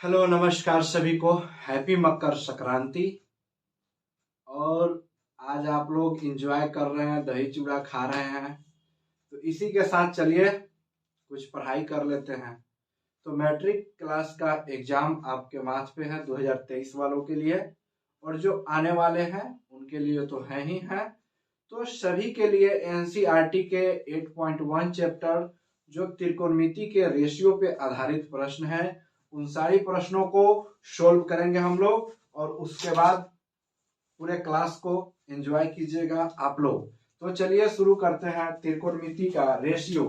Hello नमस्कार सभी को। हैप्पी मकर संक्रांति। और आज आप लोग एंजॉय कर रहे हैं, दही चूड़ा खा रहे हैं, तो इसी के साथ चलिए कुछ पढ़ाई कर लेते हैं। तो मैट्रिक क्लास का एग्जाम आपके माथ पे है 2023 वालों के लिए, और जो आने वाले हैं उनके लिए तो है ही है। तो सभी के लिए एनसीईआरटी के 8.1 चैप्टर जो त्रिकोणमिति के रेशियो पे आधारित प्रश्न है, उन सारी प्रश्नों को सोल्व करेंगे हम लोग, और उसके बाद पूरे क्लास को एंजॉय कीजिएगा आप लोग। तो चलिए शुरू करते हैं। त्रिकोणमिति का रेशियो।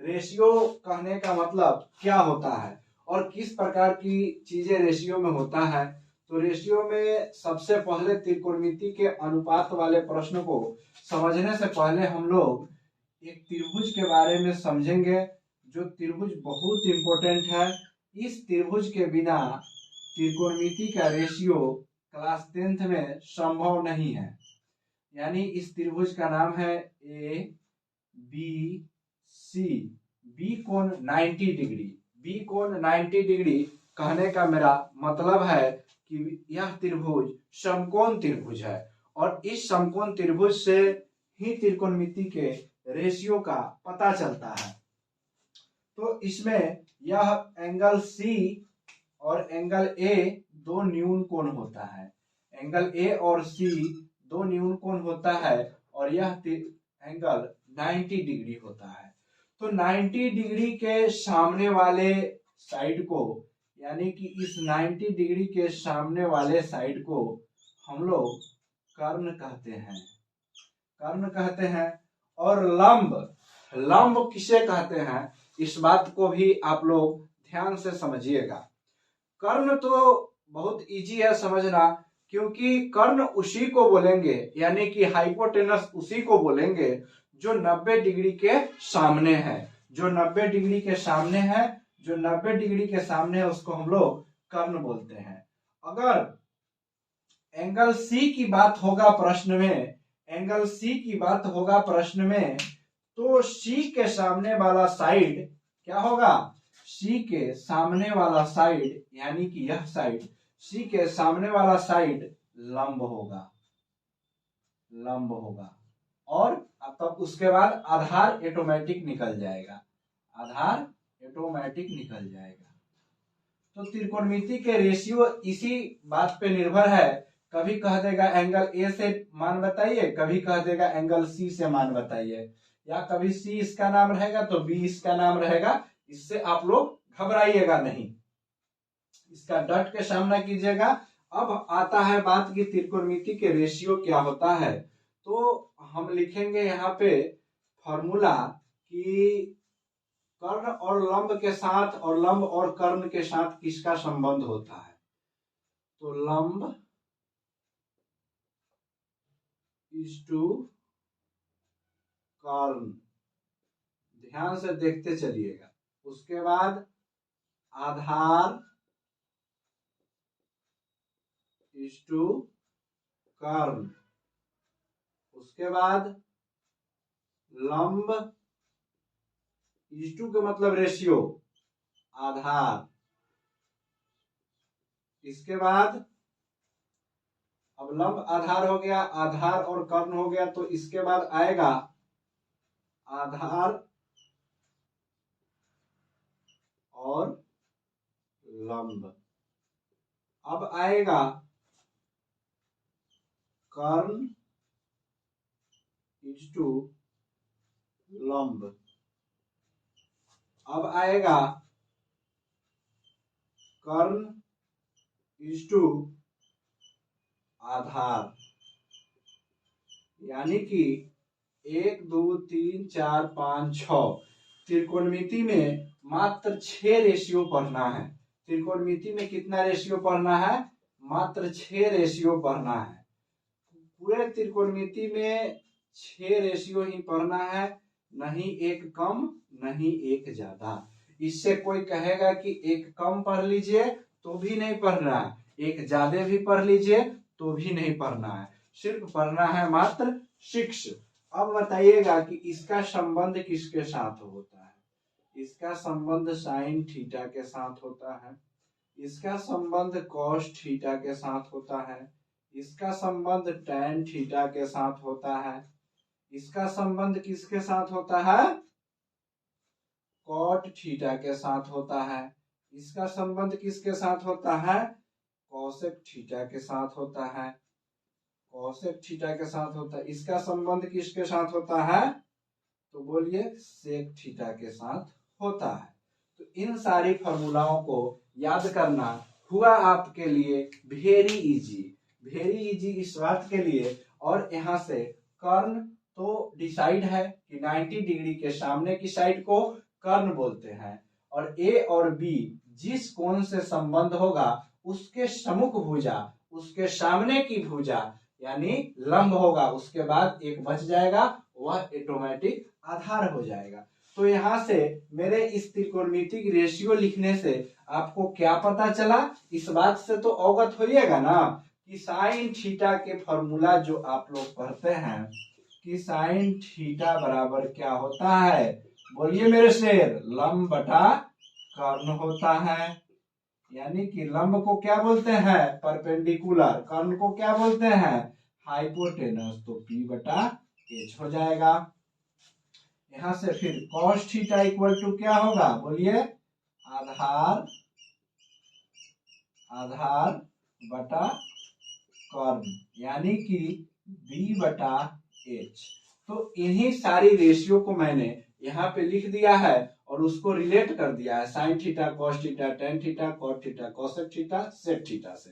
रेशियो कहने का मतलब क्या होता है और किस प्रकार की चीजें रेशियो में होता है। तो रेशियो में सबसे पहले त्रिकोणमिति के अनुपात वाले प्रश्न को समझने से पहले हम लोग एक त्रिभुज के बारे में समझेंगे, जो त्रिभुज बहुत इंपॉर्टेंट है। इस त्रिभुज के बिना त्रिकोणमिति का रेशियो क्लास 10th में संभव नहीं है। यानी इस त्रिभुज का नाम है ए बी सी। बी कोण 90 डिग्री। बी कोण 90 डिग्री कहने का मेरा मतलब है कि यह त्रिभुज समकोण त्रिभुज है, और इस समकोण त्रिभुज से ही त्रिकोणमिति के रेशियो का पता चलता है। तो इसमें यह एंगल सी और एंगल ए दो न्यून कोण होता है। एंगल ए और सी दो न्यून कोण होता है, और यह एंगल 90 डिग्री होता है। तो 90 डिग्री के सामने वाले साइड को, यानी कि इस 90 डिग्री के सामने वाले साइड को हम लोग कर्ण कहते हैं। कर्ण कहते हैं। और लंब, लंब किसे कहते हैं, इस बात को भी आप लोग ध्यान से समझिएगा। कर्ण तो बहुत इजी है समझना, क्योंकि कर्ण उसी को बोलेंगे, यानी कि हाइपोटेनस उसी को बोलेंगे जो 90 डिग्री के सामने है। जो 90 डिग्री के सामने है, जो 90 डिग्री के सामने है, उसको हम लोग कर्ण बोलते हैं। अगर एंगल सी की बात होगा प्रश्न में, एंगल सी की बात होगा प्रश्न में, तो सी के सामने वाला साइड क्या होगा, सी के सामने वाला साइड, यानी कि यह साइड, सी के सामने वाला साइड लंब होगा, लंब होगा। और तब उसके बाद आधार ऑटोमेटिक निकल जाएगा, आधार ऑटोमेटिक निकल जाएगा। तो त्रिकोणमिति के रेशियो इसी बात पे निर्भर है। कभी कह देगा एंगल ए से मान बताइए, कभी कह देगा एंगल सी से मान बताइए, या कभी सी इसका नाम रहेगा तो बी इसका नाम रहेगा। इससे आप लोग घबराइएगा नहीं, इसका डट के सामना कीजिएगा। अब आता है बात की त्रिकोणमिति के रेशियो क्या होता है। तो हम लिखेंगे यहाँ पे फॉर्मूला कि कर्ण और लंब के साथ, और लंब और कर्ण के साथ किसका संबंध होता है। तो लंब इज टू कर्ण, ध्यान से देखते चलिएगा। उसके बाद आधार इज टू कर्ण, उसके बाद लंब इज टू का मतलब रेशियो, आधार। इसके बाद अब लंब आधार हो गया, आधार और कर्ण हो गया, तो इसके बाद आएगा आधार और लंब। अब आएगा कर्ण इज टू लंब। अब आएगा कर्ण इज टू आधार। यानी कि 1 2 3 4 5 6 त्रिकोणमिति में मात्र 6 रेशियो पढ़ना है। त्रिकोणमिति में कितना रेशियो पढ़ना है, मात्र 6 रेशियो पढ़ना है। पूरे त्रिकोणमिति में 6 रेशियो ही पढ़ना है, नहीं एक कम नहीं एक ज्यादा। इससे कोई कहेगा कि एक कम पढ़ लीजिए तो भी नहीं पढ़ना है, एक ज्यादा भी पढ़ लीजिए तो भी नहीं पढ़ना है, सिर्फ पढ़ना है मात्र 6। अब बताइएगा कि इसका संबंध किसके साथ होता है। इसका संबंध साइन थीटा के साथ होता है। इसका संबंध कॉस थीटा के साथ होता है, इसका संबंध टैन थीटा के साथ होता है, इसका संबंध किसके साथ होता है, कॉट थीटा के साथ होता है, इसका संबंध किसके साथ होता है, कोसेक थीटा के साथ होता है, कोसेक थीटा के साथ होता है, इसका संबंध किसके साथ होता है, तो बोलिए सेक थीटा के साथ होता है। तो इन सारी फॉर्मूलाओं को याद करना हुआ आपके लिए वेरी इजी इस बात के लिए, और यहाँ से कर्ण तो डिसाइड है कि 90 डिग्री के सामने की साइड को कर्ण बोलते हैं, और ए और बी जिस कोण से संबंध होगा उसके सम्मुख भुजा, उसके सामने की भुजा यानी लंब होगा, उसके बाद एक बच जाएगा, वह ऑटोमेटिक आधार हो जाएगा। तो यहाँ से मेरे इस त्रिकोणमितिक रेशियो लिखने से आपको क्या पता चला, इस बात से तो अवगत होइएगा ना कि साइन थीटा के फॉर्मूला जो आप लोग पढ़ते हैं कि साइन थीटा बराबर क्या होता है, बोलिए मेरे शेर, लंब बटा कर्ण होता है। यानी कि लंब को क्या बोलते हैं, परपेंडिकुलर, कर्ण को क्या बोलते हैं, हाइपोटेनस, तो P बटा H हो जाएगा। यहां से फिर cos थीटा इक्वल टू क्या होगा, बोलिए आधार बटा कर्ण, यानी कि B बटा H। तो इन्हीं सारी रेशियो को मैंने यहाँ पे लिख दिया है और उसको रिलेट कर दिया है sine theta, cos theta, tan theta, cot theta, cosec theta, sec theta से।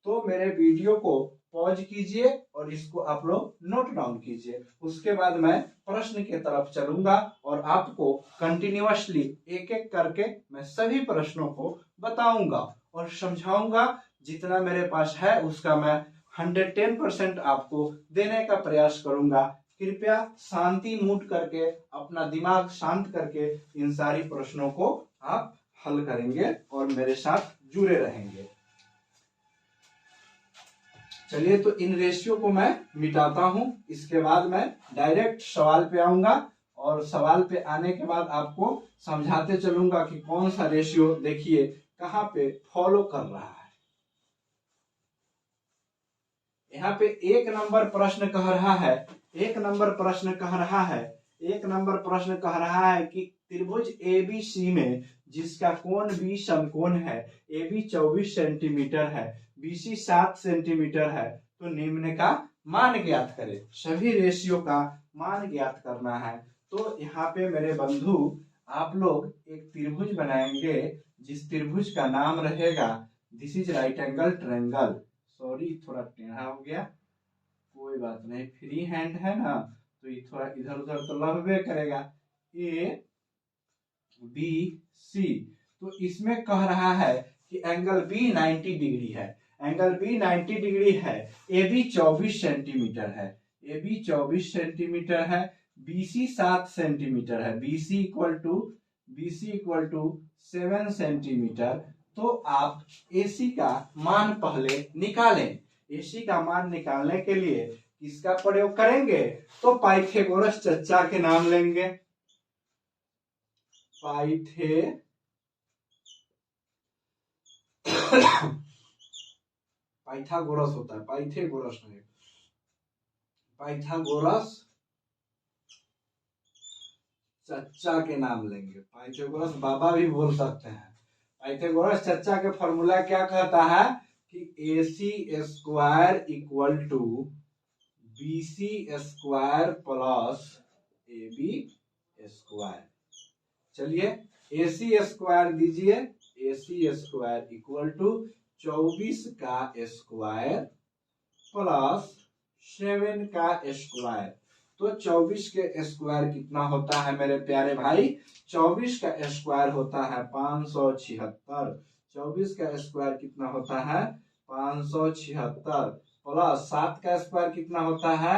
तो मेरे वीडियो को पॉज कीजिए और इसको आप लोग नोट डाउन कीजिए, उसके बाद मैं प्रश्न के तरफ चलूंगा और आपको कंटिन्यूअसली एक एक करके मैं सभी प्रश्नों को बताऊंगा और समझाऊंगा। जितना मेरे पास है उसका मैं 110% आपको देने का प्रयास करूंगा। कृपया शांति मूड करके, अपना दिमाग शांत करके इन सारी प्रश्नों को आप हल करेंगे और मेरे साथ जुड़े रहेंगे। चलिए, तो इन रेशियो को मैं मिटाता हूं, इसके बाद मैं डायरेक्ट सवाल पे आऊंगा और सवाल पे आने के बाद आपको समझाते चलूंगा कि कौन सा रेशियो देखिए कहां पे फॉलो कर रहा है। यहाँ पे एक नंबर प्रश्न कह रहा है, एक नंबर प्रश्न कह रहा है कि त्रिभुज एबीसी में जिसका कोण बी समकोण है, AB 24 सेंटीमीटर है, BC 7 सेंटीमीटर है, तो निम्न का मान ज्ञात करें। सभी रेशियो का मान ज्ञात करना है। तो यहाँ पे मेरे बंधु आप लोग एक त्रिभुज बनाएंगे जिस त्रिभुज का नाम रहेगा, this is right angle triangle. Sorry, थोड़ा टेढ़ा हो गया, कोई बात नहीं, फ्री हैंड है ना, तो ये थोड़ा इधर उधर तो लंबे करेगा। ए बी सी, तो इसमें कह रहा है कि एंगल बी 90 डिग्री है, एंगल बी 90 डिग्री है, ए बी 24 सेंटीमीटर है, ए बी 24 सेंटीमीटर है, BC 7 सेंटीमीटर है, BC इक्वल टू 7 सेंटीमीटर। तो आप AC का मान पहले निकालें। AC का मान निकालने के लिए किसका प्रयोग करेंगे, तो पाइथागोरस चचा के नाम लेंगे। पाइथागोरस होता है, पाइथागोरस नहीं, पाइथागोरस चचा के नाम लेंगे। पाइथागोरस बाबा भी बोल सकते हैं। पाइथागोरस चचा के फॉर्मूला क्या कहता है कि AC square equal to BC square plus AB square. चलिए, AC स्क्वायर दीजिए, AC स्क्वायर इक्वल टू 24 का स्क्वायर प्लस 7 का स्क्वायर। तो 24 के स्क्वायर कितना होता है मेरे प्यारे भाई, 24 का स्क्वायर होता है 576, 24 का स्क्वायर कितना होता है 576, प्लस 7 का स्क्वायर कितना होता है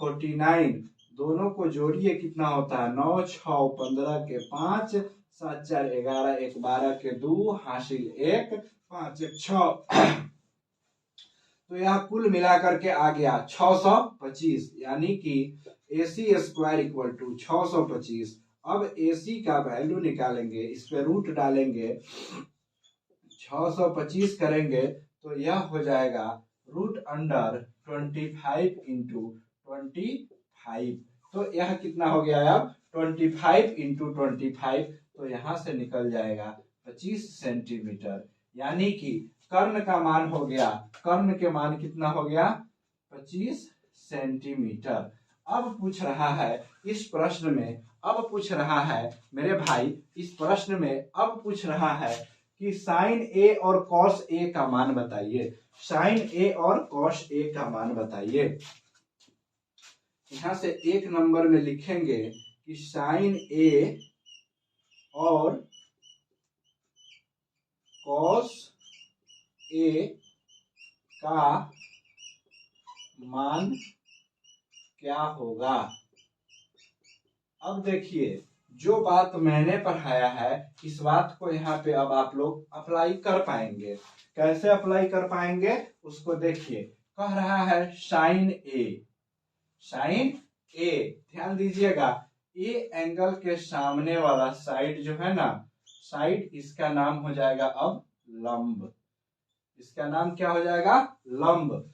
49, दोनों को जोड़िए कितना होता है 9 6 15 के 5, 7 4 11, 1 12 के 2, हासिल 1, 5 1 6। तो यह कुल मिलाकर के आ गया 625, यानी कि AC स्क्वायर इक्वल टू 625। अब AC का वैल्यू निकालेंगे, इस पे रूट डालेंगे, 625 करेंगे तो यह हो जाएगा √25 इंटू 25। तो यह कितना हो गया अब 25 इंटू 25, तो यहाँ से निकल जाएगा 25 सेंटीमीटर। यानी कि कर्ण का मान हो गया, कर्ण के मान कितना हो गया 25 सेंटीमीटर। अब पूछ रहा है इस प्रश्न में, अब पूछ रहा है मेरे भाई, इस प्रश्न में अब पूछ रहा है कि साइन ए और कॉस ए का मान बताइए। साइन ए और कॉस ए का मान बताइए। यहां से 1 नंबर में लिखेंगे कि साइन ए और कॉस ए का मान क्या होगा। अब देखिए, जो बात मैंने पढ़ाया है इस बात को यहाँ पे अब आप लोग अप्लाई कर पाएंगे। कैसे अप्लाई कर पाएंगे उसको देखिए। कह रहा है साइन ए, साइन ए, ध्यान दीजिएगा, ए एंगल के सामने वाला साइड जो है ना, साइड, इसका नाम हो जाएगा अब लंब। इसका नाम क्या हो जाएगा लंब।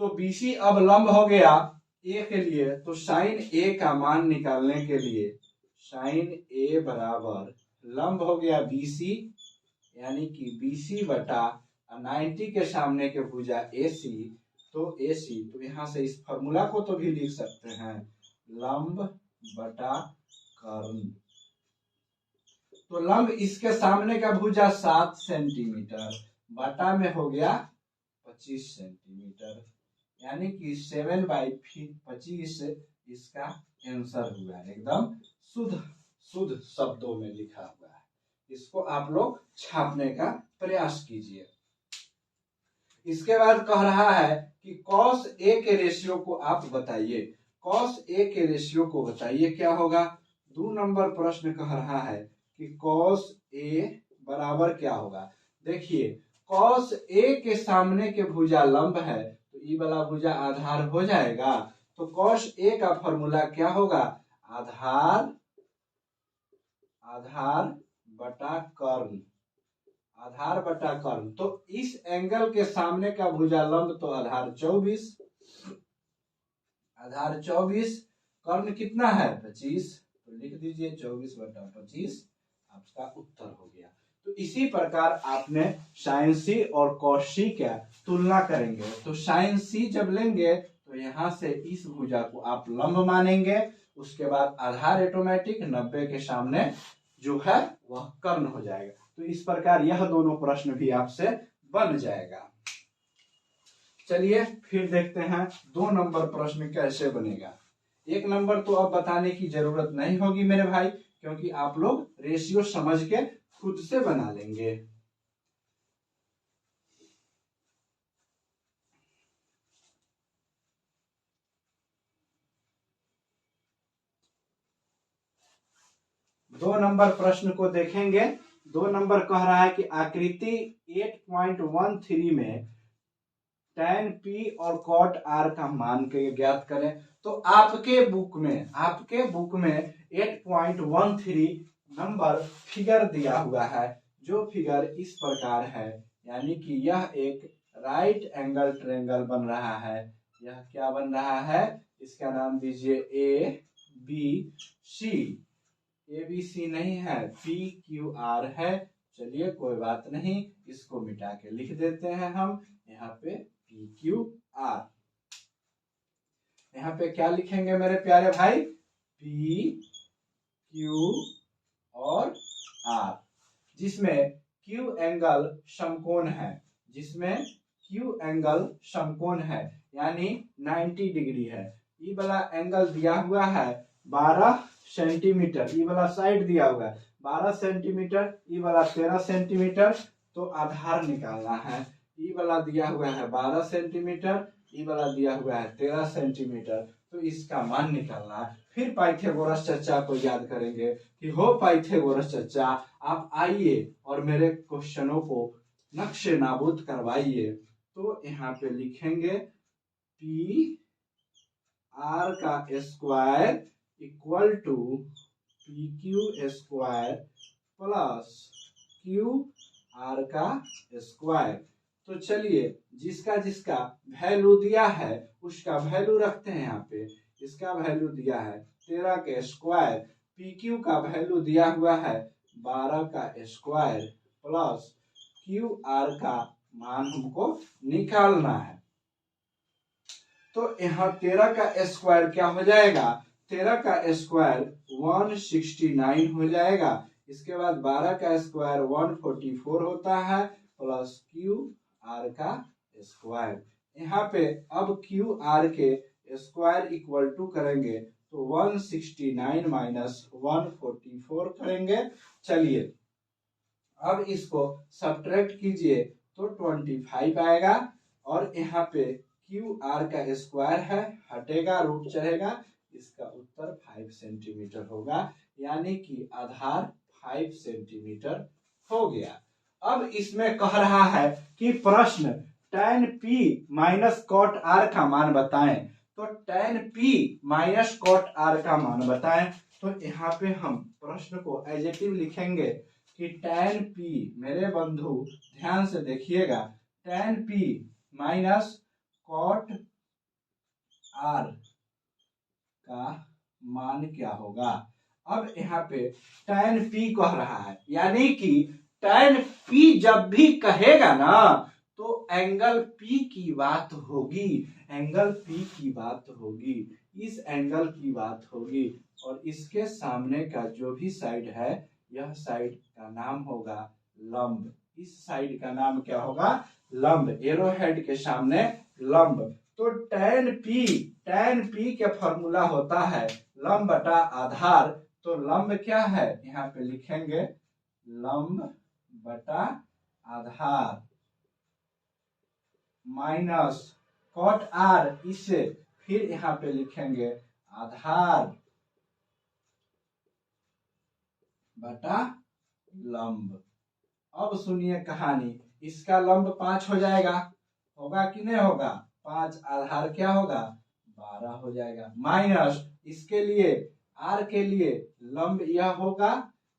तो बीसी अब लंब हो गया ए के लिए। तो साइन ए का मान निकालने के लिए साइन ए बराबर लंब हो गया बीसी, यानी कि बीसी बटा 90 के सामने के भुजा एसी, तो एसी, तो यहां से इस फॉर्मूला को तो भी लिख सकते हैं लंब बटा कर्ण। तो लंब इसके सामने का भुजा 7 सेंटीमीटर बटा में हो गया 25 सेंटीमीटर, यानी कि 7/25 इसका आंसर हुआ। एकदम शुद्ध शब्दों में लिखा हुआ है। इसको आप लोग छापने का प्रयास कीजिए। इसके बाद कह रहा है कि कॉस ए के रेशियो को आप बताइए। कॉस ए के रेशियो को बताइए क्या होगा। 2 नंबर प्रश्न कह रहा है कि कॉस ए बराबर क्या होगा। देखिए, कॉस ए के सामने के भुजा लंब है तो ई वाला भुजा आधार हो जाएगा। तो कॉस ए का फॉर्मूला क्या होगा, आधार बटा कर्ण, आधार बटा कर्ण। तो इस एंगल के सामने का भुजा लंब तो आधार 24, आधार 24, कर्ण कितना है 25, तो लिख दीजिए 24/25 आपका उत्तर हो गया। तो इसी प्रकार आपने साइन सी और कॉस सी का तुलना करेंगे। तो साइन सी जब लेंगे तो यहाँ से इस भुजा को आप लंब मानेंगे, उसके बाद आधार ऑटोमेटिक 90 के सामने जो है वह कर्ण हो जाएगा। तो इस प्रकार यह दोनों प्रश्न भी आपसे बन जाएगा। चलिए फिर देखते हैं 2 नंबर प्रश्न कैसे बनेगा। 1 नंबर तो अब बताने की जरूरत नहीं होगी मेरे भाई, क्योंकि आप लोग रेशियो समझ के खुद से बना लेंगे। दो नंबर प्रश्न को देखेंगे। 2 नंबर कह रहा है कि आकृति 8.13 में tan P और cot R का मान के ज्ञात करें। तो आपके बुक में 8.13 नंबर फिगर दिया हुआ है, जो फिगर इस प्रकार है, यानी कि यह एक राइट एंगल ट्रायंगल बन रहा है। यह क्या बन रहा है, इसका नाम दीजिए ABC। ABC नहीं है, PQR है। चलिए कोई बात नहीं, इसको मिटा के लिख देते हैं हम यहाँ पे PQR। यहाँ पे क्या लिखेंगे मेरे प्यारे भाई, PQ और R, जिसमें Q एंगल समकोण है, जिसमें Q एंगल समकोण है, यानी 90 डिग्री है। ई वाला एंगल दिया हुआ है 12 सेंटीमीटर, ई वाला साइड दिया हुआ है 12 सेंटीमीटर, ई वाला 13 सेंटीमीटर। तो आधार निकालना है। ई वाला दिया हुआ है 12 सेंटीमीटर, ई वाला दिया हुआ है 13 सेंटीमीटर। तो इसका मान निकालना है। फिर पाइथागोरस चर्चा को याद करेंगे कि हो पाइथागोरस चर्चा, आप आइए और मेरे क्वेश्चनों को नक्शे नाबूद करवाइए। तो यहाँ पे लिखेंगे पी आर का square equal to PQ square plus R का स्क्वायर। तो चलिए जिसका जिसका वैल्यू दिया है उसका वैल्यू रखते हैं यहाँ पे। इसका वैल्यू दिया है 13 के स्क्वायर, पी क्यू का वैल्यू दिया हुआ है 12 का स्क्वायर प्लस क्यू आर का मान हमको निकालना है। तो यहाँ 13 का स्क्वायर क्या हो जाएगा, 13 का स्क्वायर 169 हो जाएगा। इसके बाद 12 का स्क्वायर 144 होता है प्लस क्यू आर का स्क्वायर। यहाँ पे अब क्यू आर के स्क्वायर इक्वल टू करेंगे तो 169 माइनस 144 करेंगे। चलिए अब इसको सब्ट्रैक्ट कीजिए तो 25 आएगा और यहाँ पे क्यू आर का स्क्वायर है, हटेगा रूट चढ़ेगा, इसका उत्तर 5 सेंटीमीटर होगा, यानी कि आधार 5 सेंटीमीटर हो गया। अब इसमें कह रहा है कि प्रश्न tan p minus cot r का मान बताएं। तो tan p minus cot r का मान बताएं। तो यहाँ पे हम प्रश्न को एडजेक्टिव लिखेंगे कि tan p, मेरे बंधु ध्यान से देखिएगा, tan p minus cot r का मान क्या होगा। अब यहाँ पे tan p कह रहा है, यानी कि tan p जब भी कहेगा ना तो एंगल p की बात होगी, एंगल p की बात होगी, इस एंगल की बात होगी। और इसके सामने का जो भी साइड है यह साइड का नाम होगा लंब। इस साइड का नाम क्या होगा, लंब, एरो हेड के सामने लंब। तो tan p के फॉर्मूला होता है लंब बटा आधार। तो लंब क्या है, यहाँ पे लिखेंगे लंब बटा आधार माइनस कॉट आर, इसे फिर यहाँ पे लिखेंगे आधार बटा लंब। अब सुनिए कहानी, इसका लंब 5 हो जाएगा, होगा कि नहीं होगा, 5 आधार क्या होगा 12 हो जाएगा, माइनस इसके लिए आर के लिए लंब यह होगा,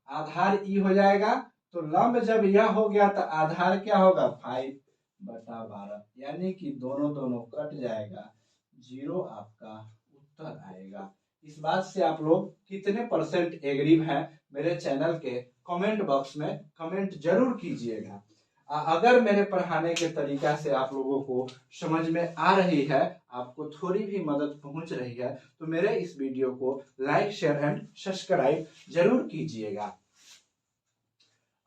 आधार ई हो जाएगा। तो लंब जब यह हो गया तो आधार क्या होगा 5 बटा 12, यानी कि दोनों दोनों कट जाएगा, 0 आपका उत्तर आएगा। इस बात से आप लोग कितने परसेंट एग्री हैं मेरे चैनल के कमेंट बॉक्स में कमेंट जरूर कीजिएगा। अगर मेरे पढ़ाने के तरीका से आप लोगों को समझ में आ रही है, आपको थोड़ी भी मदद पहुंच रही है, तो मेरे इस वीडियो को लाइक शेयर एंड सब्सक्राइब जरूर कीजिएगा।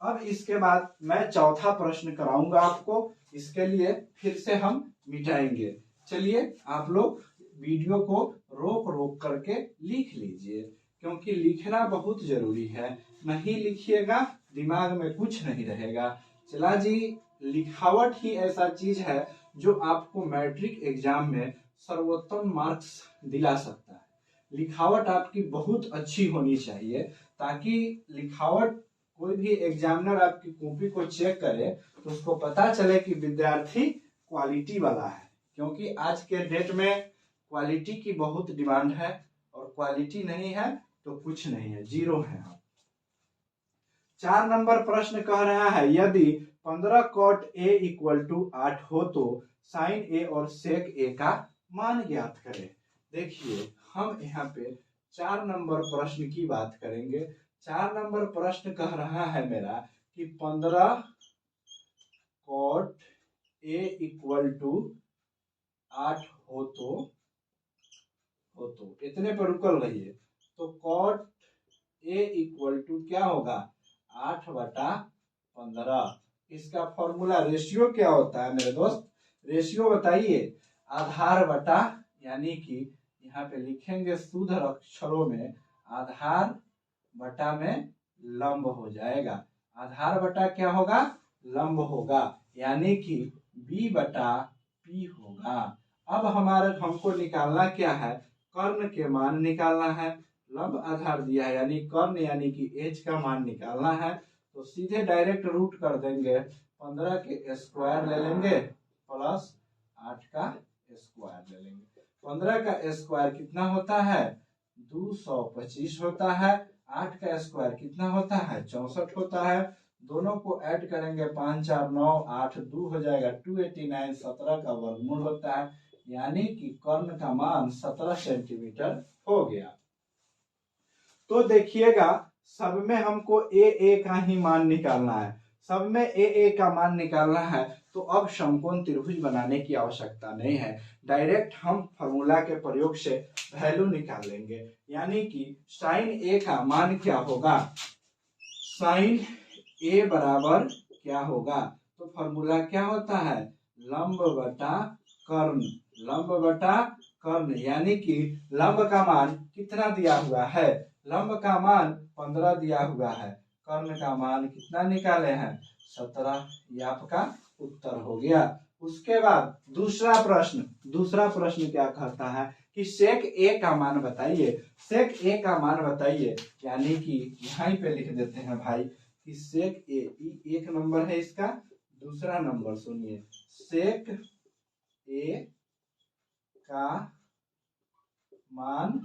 अब इसके बाद मैं चौथा प्रश्न कराऊंगा आपको, इसके लिए फिर से हम मिटाएंगे। चलिए आप लोग वीडियो को रोक रोक करके लिख लीजिए, क्योंकि लिखना बहुत जरूरी है, नहीं लिखिएगा दिमाग में कुछ नहीं रहेगा। चला जी, लिखावट ही ऐसा चीज है जो आपको मैट्रिक एग्जाम में सर्वोत्तम मार्क्स दिला सकता है। लिखावट आपकी बहुत अच्छी होनी चाहिए, ताकि लिखावट कोई भी एग्जामिनर आपकी कॉपी को चेक करे तो उसको पता चले कि विद्यार्थी क्वालिटी वाला है। क्योंकि आज के डेट में क्वालिटी की बहुत डिमांड है, और क्वालिटी नहीं है तो कुछ नहीं है, 0 है आप। 4 नंबर प्रश्न कह रहा है यदि 15 cot a इक्वल टू 8 हो तो साइन ए और सेक ए का मान ज्ञात करें। देखिए हम यहाँ पे 4 नंबर प्रश्न की बात करेंगे। 4 नंबर प्रश्न कह रहा है मेरा कि 15 cot a इक्वल टू 8 हो तो इतने पर रुकल रहिए। तो cot a इक्वल टू क्या होगा 8 बटा 15। इसका फॉर्मूला रेशियो क्या होता है मेरे दोस्त, रेशियो बताइए, आधार बटा, यानी कि यहाँ पे लिखेंगे शुद्ध अक्षरों में आधार बटा में लंब हो जाएगा। आधार बटा क्या होगा, लंब होगा, यानी कि b बटा p होगा। अब हमारे हमको निकालना क्या है, कर्ण के मान निकालना है। लंब आधार दिया है यानी कर्ण यानी कि h का मान निकालना है। तो सीधे डायरेक्ट रूट कर देंगे, 15 के स्क्वायर ले लेंगे प्लस 8 का स्क्वायर ले लेंगे। 15 का स्क्वायर कितना होता है 225 होता है, 8 का स्क्वायर कितना होता है 64 होता है। दोनों को ऐड करेंगे 5 4 9 8 2 हो जाएगा 289, 17 का वर्गमूल होता है, यानी कि कर्ण का मान 17 सेंटीमीटर हो गया। तो देखिएगा सब में हमको ए का ही मान निकालना है, सब में ए का मान निकालना है। तो अब समकोण त्रिभुज बनाने की आवश्यकता नहीं है, डायरेक्ट हम फॉर्मूला के प्रयोग से वैल्यू निकाल लेंगे, यानी कि साइन ए का मान क्या होगा, साइन ए बराबर क्या होगा, तो फॉर्मूला क्या होता है, लंब बटा कर्ण, लंब बटा कर्ण, यानी कि लंब का मान कितना दिया हुआ है, लंब का मान 15 दिया हुआ है, कर्ण का मान कितना निकाले हैं 17, ये आपका उत्तर हो गया। उसके बाद दूसरा प्रश्न क्या कहता है कि सेक ए का मान बताइए, सेक ए का मान बताइए, यानी कि यहीं पे लिख देते हैं भाई कि सेक ए, एक नंबर है इसका, दूसरा नंबर सुनिए, सेक ए का मान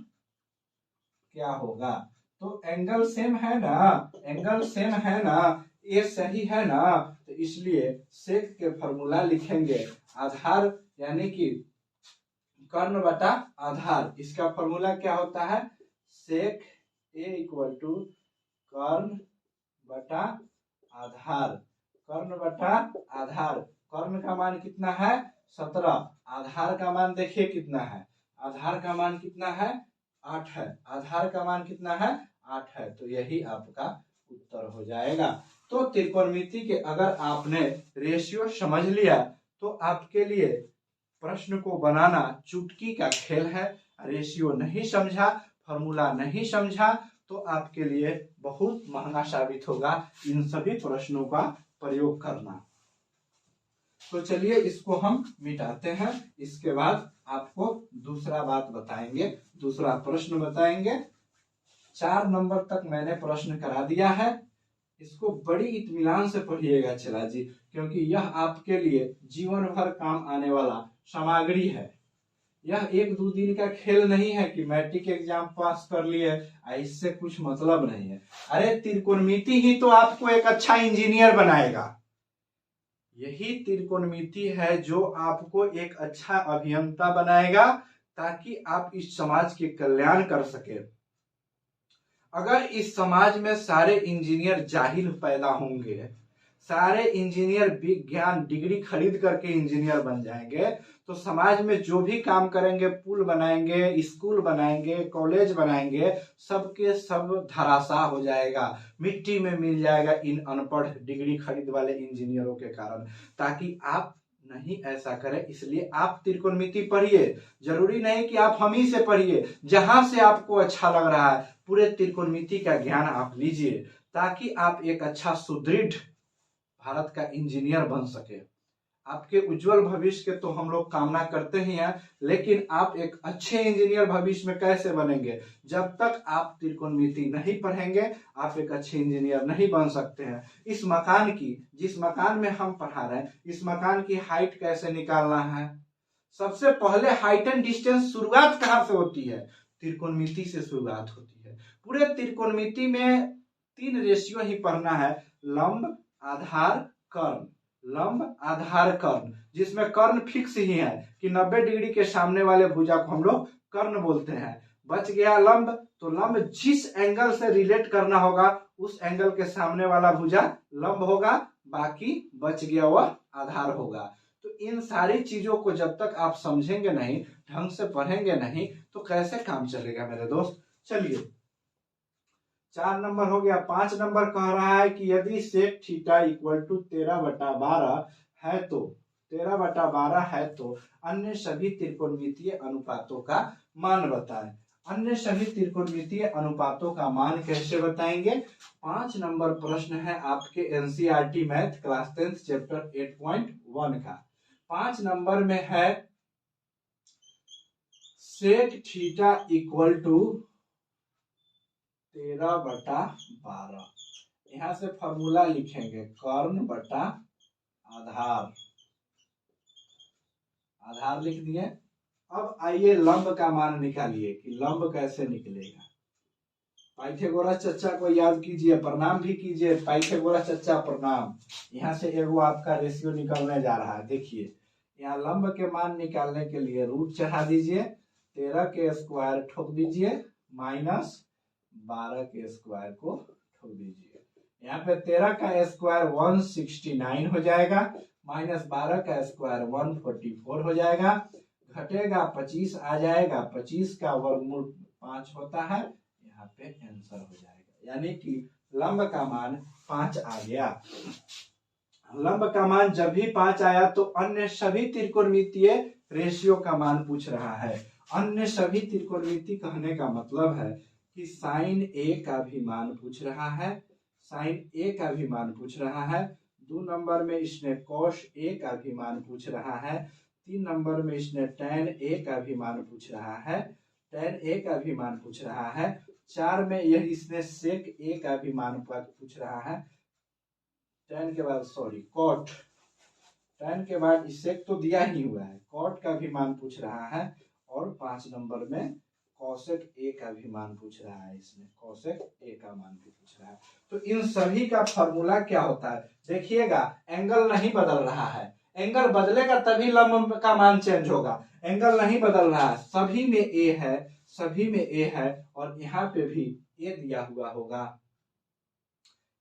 क्या होगा, तो एंगल सेम है ना, एंगल सेम है ना, ये सही है ना, तो इसलिए सेक के फॉर्मूला लिखेंगे आधार, यानी कि कर्ण बटा आधार, इसका फॉर्मूला क्या होता है, सेक ए इक्वल टू कर्ण बटा आधार, कर्ण बटा आधार, कर्ण का मान कितना है 17, आधार का मान देखिए कितना है, आधार का मान कितना है 8 है, आधार का मान कितना है 8 है, तो यही आपका उत्तर हो जाएगा। तो त्रिकोणमिति के अगर आपने रेशियो समझ लिया तो आपके लिए प्रश्न को बनाना चुटकी का खेल है, रेशियो नहीं समझा, फॉर्मूला नहीं समझा तो आपके लिए बहुत महंगा साबित होगा इन सभी प्रश्नों का प्रयोग करना। तो चलिए इसको हम मिटाते हैं, इसके बाद आपको दूसरा बात बताएंगे, दूसरा प्रश्न बताएंगे। 4 नंबर तक मैंने प्रश्न करा दिया है, इसको बड़ी इत्मीनान से पढ़िएगा चला जी, क्योंकि यह आपके लिए जीवन भर काम आने वाला सामग्री है। यह 1-2 दिन का खेल नहीं है कि मैट्रिक एग्जाम पास कर लिए, इससे कुछ मतलब नहीं है। अरे त्रिकोणमिति ही तो आपको एक अच्छा इंजीनियर बनाएगा, यही त्रिकोणमिति है जो आपको एक अच्छा अभियंता बनाएगा, ताकि आप इस समाज के कल्याण कर सके। अगर इस समाज में सारे इंजीनियर जाहिल पैदा होंगे, सारे इंजीनियर विज्ञान डिग्री खरीद करके इंजीनियर बन जाएंगे, तो समाज में जो भी काम करेंगे, पुल बनाएंगे, स्कूल बनाएंगे, कॉलेज बनाएंगे, सबके सब धराशाह हो जाएगा, मिट्टी में मिल जाएगा इन अनपढ़ डिग्री खरीद वाले इंजीनियरों के कारण। ताकि आप नहीं ऐसा करें, इसलिए आप त्रिकोणमिति पढ़िए, जरूरी नहीं कि आप हम ही से पढ़िए, जहां से आपको अच्छा लग रहा है पूरे त्रिकोणमिति का ज्ञान आप लीजिए, ताकि आप एक अच्छा सुदृढ़ भारत का इंजीनियर बन सके। आपके उज्जवल भविष्य के तो हम लोग कामना करते ही हैं, लेकिन आप एक अच्छे इंजीनियर भविष्य में कैसे बनेंगे, जब तक आप त्रिकोणमिति नहीं पढ़ेंगे आप एक अच्छे इंजीनियर नहीं बन सकते हैं। इस मकान की, जिस मकान में हम पढ़ा रहे हैं, इस मकान की हाइट कैसे निकालना है, सबसे पहले हाइट एंड डिस्टेंस शुरुआत कहां से होती है, त्रिकोणमिति से शुरुआत होती है। पूरे त्रिकोणमिति में 3 रेशियो ही पढ़ना है, लंब आधार कर्ण, लंब आधार कर्ण, जिसमें कर्ण फिक्स ही है कि 90 डिग्री के सामने वाले भुजा को हम लोग कर्ण बोलते हैं। बच गया लंब, तो लंब जिस एंगल से रिलेट करना होगा उस एंगल के सामने वाला भुजा लंब होगा, बाकी बच गया वह आधार होगा। तो इन सारी चीजों को जब तक आप समझेंगे नहीं, ढंग से पढ़ेंगे नहीं, तो कैसे काम चलेगा मेरे दोस्त। चलिए 4 नंबर हो गया। 5 नंबर कह रहा है कि यदि सेक थीटा इक्वल टू 13/12 है तो 13/12 है तो अन्य सभी त्रिकोणमितीय अनुपातों का मान बताएं। अन्य सभी त्रिकोणमितीय अनुपातों का मान कैसे बताएंगे। 5 नंबर प्रश्न है आपके एनसीईआरटी मैथ क्लास 10 चैप्टर 8.1 का। 5 नंबर में है सेक थीटा इक्वल टू 13/12, यहां से फॉर्मूला लिखेंगे कर्ण बटा आधार, आधार लिख दिए। अब आइए लंब का मान निकालिए कि लंब कैसे निकलेगा। पाइथागोरस चचा को याद कीजिए, प्रणाम भी कीजिए। पाइथागोरस चचा प्रणाम। यहाँ से एगो आपका रेशियो निकलने जा रहा है। देखिए यहाँ लंब के मान निकालने के लिए रूट चढ़ा दीजिए, 13 के स्क्वायर ठोक दीजिए, माइनस 12 के स्क्वायर को ठोक दीजिए। यहाँ पे 13 का स्क्वायर 169 हो जाएगा, माइनस 12 का स्क्वायर 144 हो जाएगा, घटेगा 25 आ जाएगा, 25 का वर्गमूल 5 होता है, यहाँ पे आंसर हो जाएगा। यानी कि लंब का मान 5 आ गया। लंब का मान जब भी 5 आया तो अन्य सभी त्रिकोणमितीय रेशियो का मान पूछ रहा है। अन्य सभी त्रिकोणमिति कहने का मतलब है कि साइन ए का भी मान पूछ रहा है, साइन ए का भी मान पूछ रहा है। 2 नंबर में इसने कॉस ए का भी मान पूछ रहा है। 3 नंबर में इसने टैन ए का भी मान पूछ रहा है, टैन ए का भी मान पूछ रहा है। 4 में यह इसने सेक ए का भी मान पूछ रहा है। टैन के बाद कॉट, टैन के बाद सेक तो दिया ही हुआ है, कॉट का भी मान पूछ रहा है। और 5 नंबर में कॉसेक ए का भी मान पूछ रहा है, इसमें कॉसेक ए का मान भी पूछ रहा है। तो इन सभी का फॉर्मूला क्या होता है? देखिएगा एंगल नहीं बदल रहा है, एंगल बदलेगा तभी लंब का मान चेंज होगा। एंगल नहीं बदल रहा है, सभी में ए है, सभी में ए है, और यहाँ पे भी ए दिया हुआ होगा,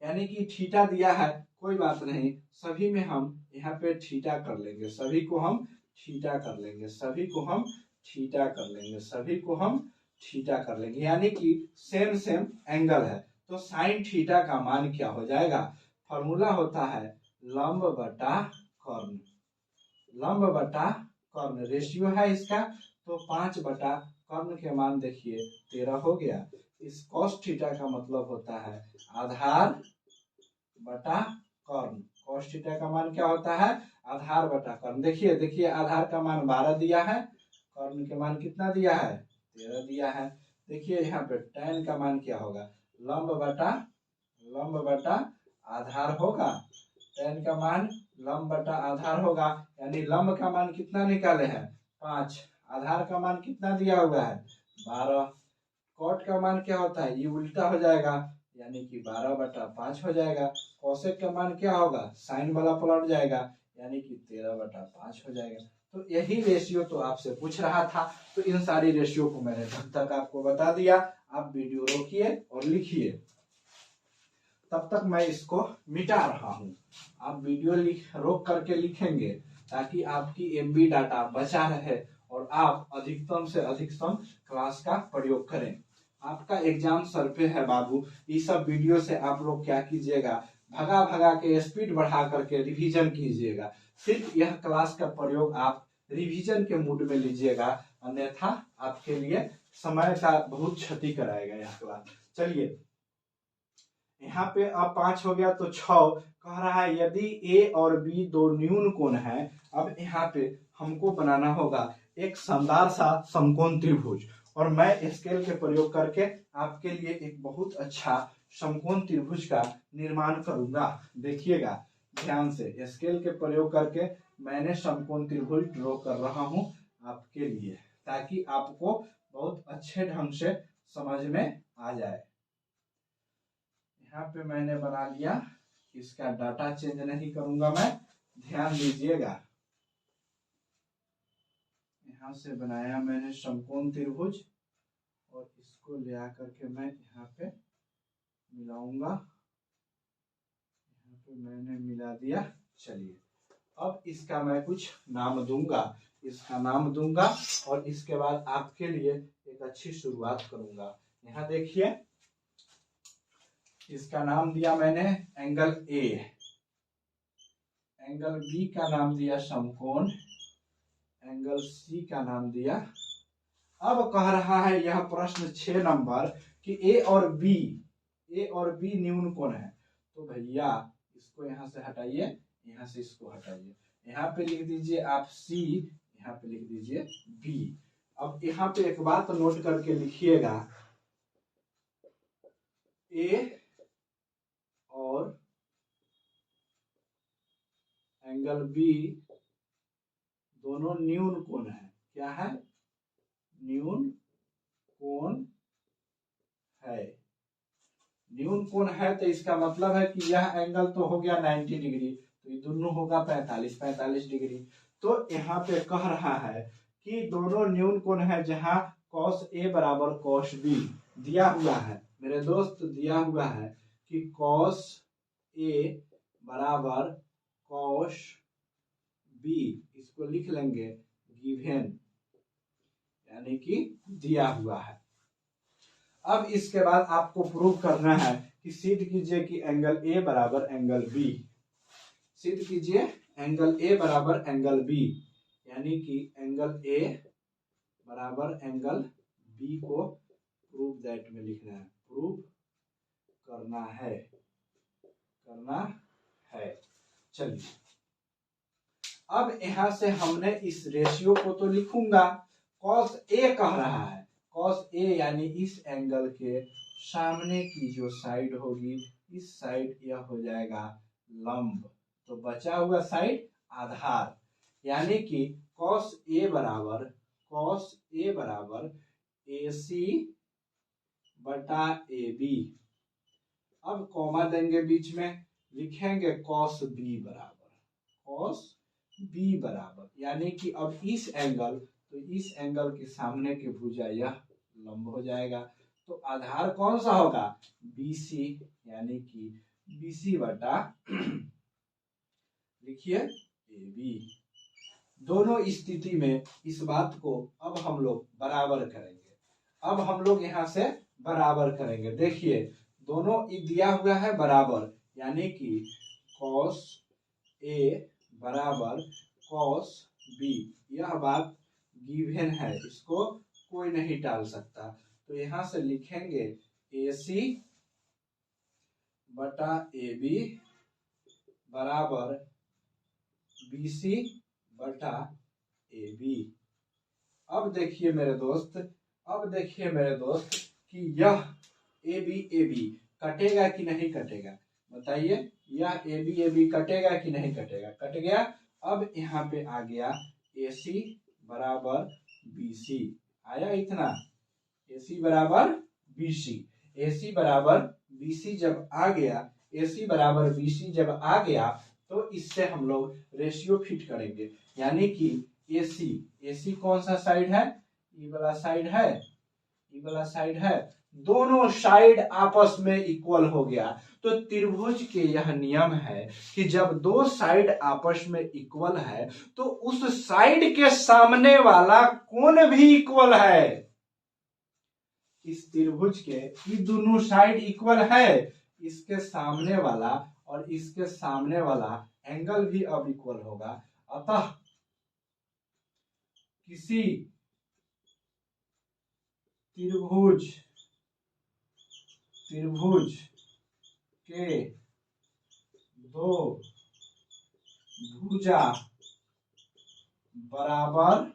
यानी कि थीटा दिया है, कोई बात नहीं, सभी में हम यहाँ पे थीटा कर लेंगे, सभी को हम थीटा कर लेंगे, सभी को हम थीटा कर लेंगे, सभी को हम थीटा कर लेंगे, यानी कि सेम सेम एंगल है। तो साइन थीटा का मान क्या हो जाएगा? फॉर्मूला होता है लंब बटा कर्ण, लंब बटा कर्ण रेशियो है इसका, तो 5 बटा कर्ण के मान देखिए 13 हो गया। इस कॉस थीटा का मतलब होता है आधार बटा कर्ण। कॉस थीटा का मान क्या होता है? आधार बटा कर्ण। देखिए देखिए आधार का मान 12 दिया है, कर्ण के मान कितना दिया है? 13 दिया है। देखिए यहाँ पे टैन का मान क्या होगा? लंब बटा आधार होगा, टैन का मान लंब बटा आधार होगा, यानी लंब का मान कितना निकाले हैं? 5, आधार का मान कितना दिया हुआ है? 12। कॉट का मान क्या होता है? ये उल्टा हो जाएगा, यानी कि 12 बटा 5 हो जाएगा। कोसेक का मान क्या होगा? साइन वाला पलट जाएगा, यानी कि 13 बटा 5 हो जाएगा। तो यही रेशियो तो आपसे पूछ रहा था, तो इन सारी रेशियो को मैंने तब तक आपको बता दिया। आप वीडियो रोकिए और लिखिए, तब तक मैं इसको मिटा रहा हूँ। आप वीडियो रोक करके लिखेंगे ताकि आपकी एमबी डाटा बचा रहे और आप अधिकतम से अधिकतम क्लास का प्रयोग करें। आपका एग्जाम सर पे है बाबू, इस सब वीडियो से आप लोग क्या कीजिएगा, भगा भगा के स्पीड बढ़ा करके रिवीजन कीजिएगा। सिर्फ यह क्लास का प्रयोग आप रिवीजन के मूड में लीजिएगा, अन्यथा आपके लिए समय का बहुत क्षति कराएगा यह क्लास। चलिए यहाँ पे अब 5 हो गया, तो 6 कह रहा है यदि ए और बी दो न्यून कोण है। अब यहाँ पे हमको बनाना होगा एक शानदार सा समकोण त्रिभुज, और मैं स्केल के प्रयोग करके आपके लिए एक बहुत अच्छा समकोण त्रिभुज का निर्माण करूंगा। देखिएगा ध्यान से, स्केल के प्रयोग करके मैंने समकोण त्रिभुज ड्रॉ कर रहा हूं आपके लिए, ताकि आपको बहुत अच्छे ढंग से समझ में आ जाए। यहाँ पे मैंने बना लिया, इसका डाटा चेंज नहीं करूंगा मैं, ध्यान दीजिएगा। यहाँ से बनाया मैंने समकोण त्रिभुज, और इसको ले आकर के मैं यहाँ पे मिलाऊंगा। यहाँ पे मैंने मिला दिया। चलिए अब इसका मैं कुछ नाम दूंगा, इसका नाम दूंगा, और इसके बाद आपके लिए एक अच्छी शुरुआत करूंगा। यहाँ देखिए, इसका नाम दिया मैंने एंगल ए, एंगल बी का नाम दिया समकोण, एंगल सी का नाम दिया। अब कह रहा है यह प्रश्न 6 नंबर कि ए और बी न्यून कोण है। तो भैया इसको यहाँ से हटाइए, यहाँ से इसको हटाइए, यहाँ पे लिख दीजिए आप सी, यहाँ पे लिख दीजिए बी। अब यहाँ पे एक बात नोट करके लिखिएगा, ए और एंगल बी दोनों न्यून कोण है। क्या है? न्यून कोण है। न्यून कोण है तो इसका मतलब है कि यह एंगल तो हो गया 90 डिग्री, तो ये दोनों होगा 45 डिग्री। तो यहाँ पे कह रहा है कि दोनों न्यून कोण है जहां cos A बराबर cos B दिया हुआ है मेरे दोस्त, दिया हुआ है कि cos A बराबर cos B, इसको लिख लेंगे गिवन, यानी कि दिया हुआ है। अब इसके बाद आपको प्रूव करना है कि सिद्ध कीजिए कि एंगल ए बराबर एंगल बी, सिद्ध कीजिए एंगल ए बराबर एंगल बी, यानी कि एंगल ए बराबर एंगल बी को प्रूव दैट में लिखना है, प्रूव करना है, करना है। चलिए अब यहां से हमने इस रेशियो को तो लिखूंगा, cos ए कह रहा है, cos ए यानी इस एंगल के सामने की जो साइड होगी इस साइड यह हो जाएगा लंब, तो बचा हुआ साइड आधार, यानी कि cos ए बराबर AC बटा AB। अब कॉमा देंगे बीच में, लिखेंगे cos B बराबर, यानी कि अब इस एंगल, तो इस एंगल के सामने की भुजा यह लंब हो जाएगा, तो आधार कौन सा होगा BC, यानी कि BC बटा लिखिए AB। दोनों स्थिति में इस बात को अब हम लोग बराबर करेंगे, अब हम लोग यहाँ से बराबर करेंगे। देखिए दोनों दिया हुआ है बराबर, यानी कि cos A बराबर cos B, यह बात गिवन है, इसको कोई नहीं टाल सकता, तो यहाँ से लिखेंगे AC बटा AB बराबर BC बटा AB। अब देखिए मेरे दोस्त कि यह AB कटेगा कि नहीं कटेगा, बताइए, यह AB कटेगा कि नहीं कटेगा, कट गया। अब यहाँ पे आ गया AC बराबर BC, आया इतना, AC बराबर BC जब आ गया, AC बराबर BC जब आ गया तो इससे हम लोग रेशियो फिट करेंगे, यानी कि AC कौन सा साइड है, ये वाला साइड है, दोनों साइड आपस में इक्वल हो गया। तो त्रिभुज के यह नियम है कि जब दो साइड आपस में इक्वल है तो उस साइड के सामने वाला कोण भी इक्वल है। इस त्रिभुज के ये दोनों साइड इक्वल है, इसके सामने वाला और इसके सामने वाला एंगल भी अब इक्वल होगा। अतः किसी त्रिभुज के दो भुजा बराबर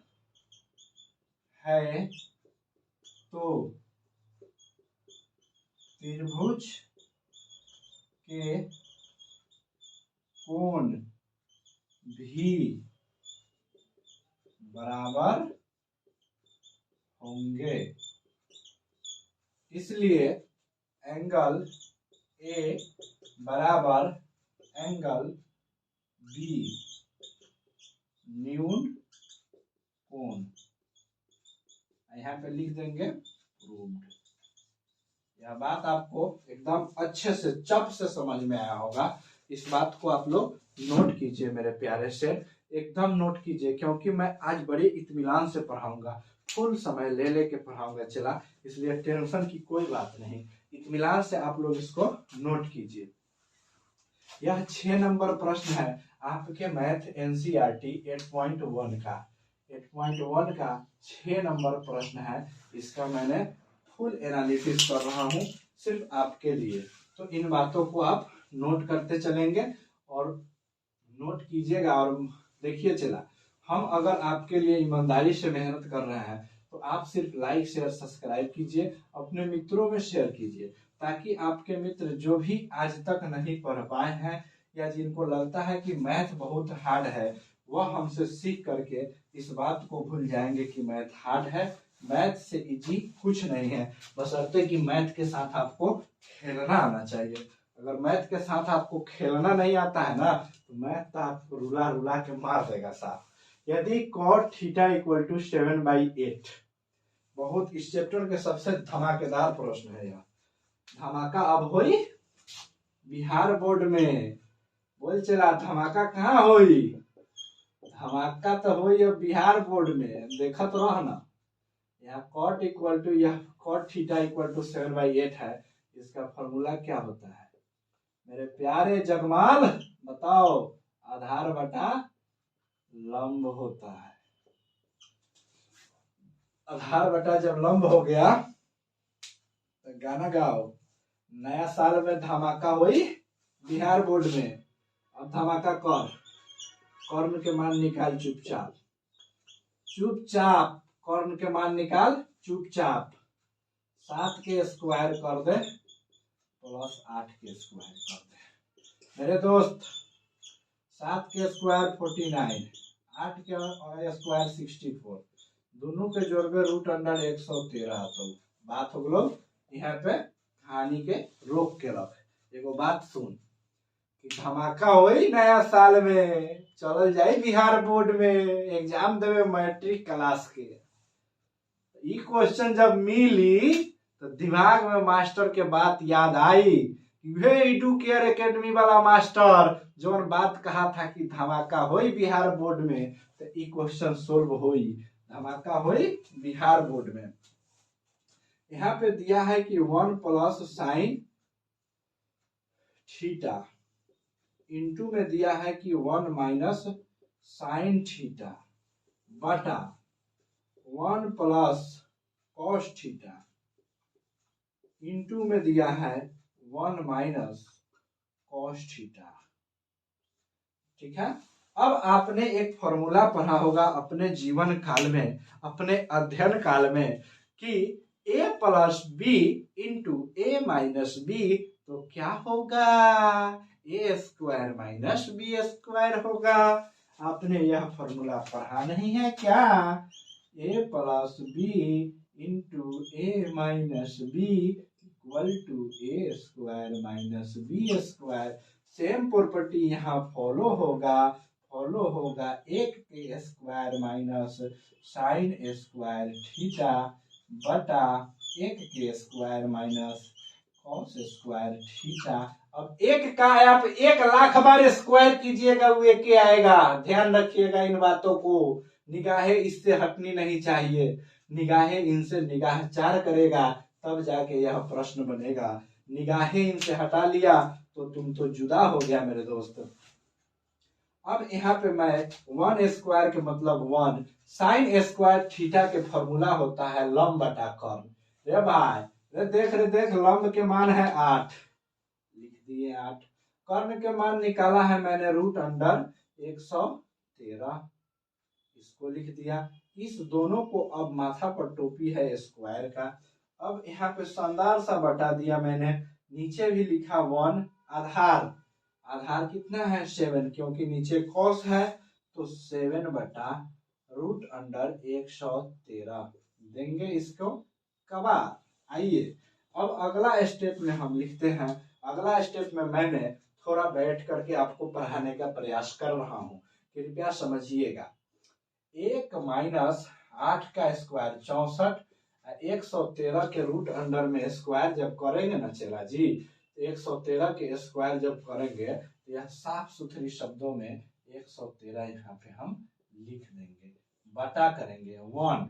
है तो त्रिभुज के कोण भी बराबर होंगे, इसलिए एंगल ए बराबर एंगल बी न्यून कोण, यहाँ पे लिख देंगे प्रूव्ड। यह बात आपको एकदम अच्छे से चप से समझ में आया होगा, इस बात को आप लोग नोट कीजिए मेरे प्यारे से, एकदम नोट कीजिए, क्योंकि मैं आज बड़े इत्मीनान से पढ़ाऊंगा, फुल समय ले लेके पढ़ाऊंगा चला, इसलिए टेंशन की कोई बात नहीं, इत्मीनान से आप लोग इसको नोट कीजिए। यह 6 नंबर प्रश्न है आपके मैथ NCERT 8.1 का 6 नंबर प्रश्न है, इसका मैंने फुल एनालिसिस कर रहा हूँ सिर्फ आपके लिए, तो इन बातों को आप नोट करते चलेंगे और नोट कीजिएगा। और देखिए चला, हम अगर आपके लिए ईमानदारी से मेहनत कर रहे हैं तो आप सिर्फ लाइक शेयर सब्सक्राइब कीजिए, अपने मित्रों में शेयर कीजिए, ताकि आपके मित्र जो भी आज तक नहीं पढ़ पाए हैं या जिनको लगता है कि मैथ बहुत हार्ड है, वह हमसे सीख करके इस बात को भूल जाएंगे कि मैथ हार्ड है, मैथ से इजी कुछ नहीं है, बशर्ते कि मैथ के साथ आपको खेलना आना चाहिए। अगर मैथ के साथ आपको खेलना नहीं आता है ना, तो मैथ तो आपको रुला रुला के मार देगा साहब। यदि cot थीटा इक्वल टू 7/8, बहुत इस चैप्टर के सबसे धमाकेदार प्रश्न है यह। धमाका अब होई बिहार बोर्ड में, बोल चला धमाका कहाँ होई, धमाका तो होई अब बिहार बोर्ड में, देखत रह ना। यहाँ cot इक्वल टू, यह cot थीटा इक्वल टू 7/8 है, इसका फॉर्मूला क्या होता है मेरे प्यारे जगमाल, बताओ। आधार बटा लंब होता है। आधार बटा जब लंब हो गया तो गाना गाओ। नया साल में धमाका हुई बिहार बोर्ड में। अब धमाका कर, कर्ण के मान निकाल चुपचाप, चुपचाप कर्ण के मान निकाल चुपचाप। 7 के स्क्वायर कर दे प्लस 8 के स्क्वायर कर दे मेरे दोस्त। 7 के स्क्वायर 49, 8 के स्क्वायर 64, दोनों के जोड़ में रूट अंडर 113। तो बात हो गलो यहाँ पे कहानी के रोक के रख। एगो बात सुन कि धमाका होई नया साल में, चलल जाई बिहार बोर्ड में एग्जाम देवे मैट्रिक क्लास के। ई क्वेश्चन जब मिली तो दिमाग में मास्टर के बात याद आई कि वे एडुकेयर एकेडमी वाला मास्टर जो बात कहा था कि धमाका होई बिहार बोर्ड में, तो ई क्वेश्चन सोल्व होई। धमाका होई बिहार बोर्ड में। यहाँ पे दिया है कि 1 प्लस साइन थीटा, इंटू में दिया है कि 1 माइनस साइन थीटा बटा 1 प्लस कॉस थीटा, इंटू में दिया है 1 माइनस कॉस थीटा। ठीक है। अब आपने एक फॉर्मूला पढ़ा होगा अपने जीवन काल में, अपने अध्ययन काल में, कि a plus B into A minus B तो क्या होगा, A square minus B square होगा। आपने यह फॉर्मूला पढ़ा नहीं है क्या, a plus B into A minus B equal to A square minus B square. Same property यहाँ फॉलो होगा, एक के square minus sine square theta बटा एक के square minus cos square theta. अब एक का आप 1,00,000 बार स्क्वायर कीजिएगा वो एक आएगा, ध्यान रखिएगा इन बातों को। निगाहें इससे हटनी नहीं चाहिए, निगाहें इनसे निगाह चार करेगा तब जाके यह प्रश्न बनेगा। निगाहें इनसे हटा लिया तो तुम तो जुदा हो गया मेरे दोस्त। अब यहाँ पे मैं 1 स्क्वायर के मतलब 1 साइन स्क्वायर थीटा के फॉर्मूला होता है लंब बटा कर्ण। रे भाई रे देख लंब के मान है 8, लिख दिए 8। कर्ण के मान निकाला है मैंने रूट अंडर 113, इसको लिख दिया। इस दोनों को अब माथा पर टोपी है स्क्वायर का। अब यहाँ पे शानदार सा बटा दिया मैंने, नीचे भी लिखा 1। आधार कितना है 7, क्योंकि नीचे कॉस है तो 7 बटा रूट अंडर 113 देंगे इसको कबार। आइए अब अगला स्टेप में हम लिखते हैं। अगला स्टेप में मैंने थोड़ा बैठ करके आपको पढ़ाने का प्रयास कर रहा हूँ, कृपया समझिएगा। 1 माइनस 8 का स्क्वायर 64, 113 के रूट अंडर में स्क्वायर जब करेंगे ना चेला जी, 113 के स्क्वायर जब करेंगे तो यह साफ सुथरी शब्दों में 113 यहाँ पे हम लिख देंगे, बटा करेंगे 1